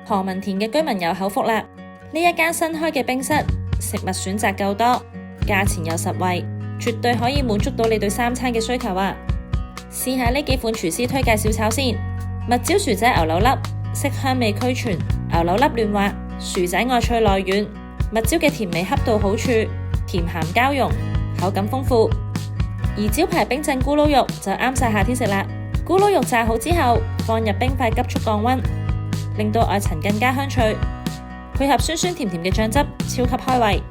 何文田嘅居民有口福啦，呢一間新開嘅冰室，食物選擇夠多，價錢又實惠，絕對可以滿足到你對3餐嘅需求啊！試下呢幾款廚師推介小炒先：蜜椒薯仔牛柳粒，色香味俱全，牛柳粒嫩滑，薯仔外脆內軟，蜜椒嘅甜味恰到好處，甜鹹交融，口感豐富。而招牌冰鎮咕嚕肉就啱晒夏天食啦！咕嚕肉炸好之後，放入冰塊急速降溫，令到外層更加香脆，配合酸酸甜甜嘅醬汁，超級開胃。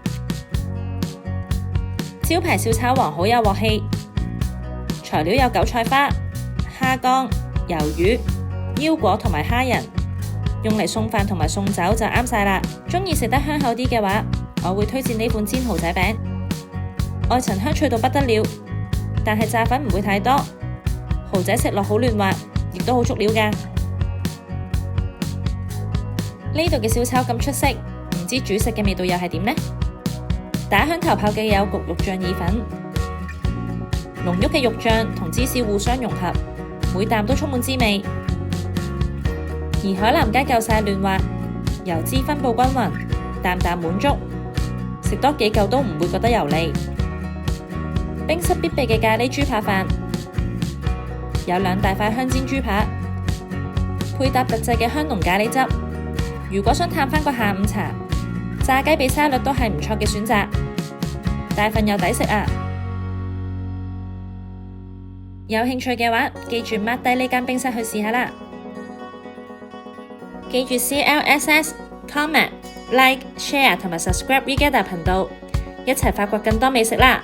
招牌小炒王好有鑊氣，材料有韭菜花、蝦乾、魷魚、腰果同埋蝦仁，用嚟送飯同埋送酒就啱晒啦。中意食得香口啲嘅話，我會推薦呢款煎蠔仔餅，外層香脆到不得了，但係炸粉唔會太多，蠔仔食落好嫩滑，亦都好足料㗎。呢度嘅小炒咁出色，唔知煮食嘅味道又係點呢？打響頭炮嘅有焗肉醬意粉，濃郁嘅肉醬同芝士互相融合，每啖都充滿滋味。而海南雞夠晒嫩滑，油脂分佈均勻，啖啖滿足，食多幾嚿都唔會覺得油膩。冰室必備嘅咖喱豬扒飯，有2大塊香煎豬扒，配搭特製嘅香濃咖喱汁。如果想嘆返個下午茶，炸雞髀沙律都係唔錯嘅選擇，大份又抵食啊！有興趣嘅話，記住 mark 低呢間冰室去試下啦。記住 CLSS、comment、like、share 同埋 subscribe Regather 頻道，一齊發掘更多美食啦！